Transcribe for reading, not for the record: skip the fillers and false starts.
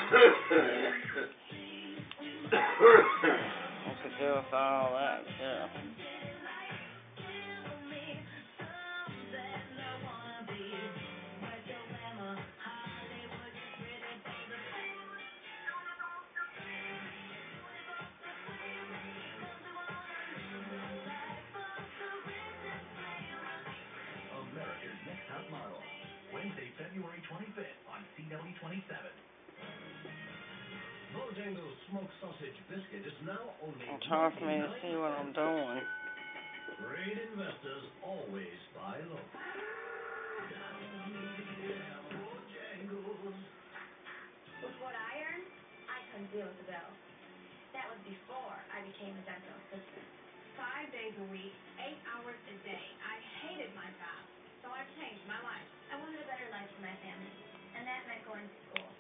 What to do with all that too. America's Next Top Model. Wednesday, February 25th on CW27. Bojangles smoked sausage biscuit is now only It's hard for me to see what I'm doing. Great investors always buy low. With what I earn, I couldn't deal with the bill. That was before I became a dental assistant. 5 days a week, 8 hours a day. I hated my job, so I changed my life. I wanted a better life for my family, and that meant going to school.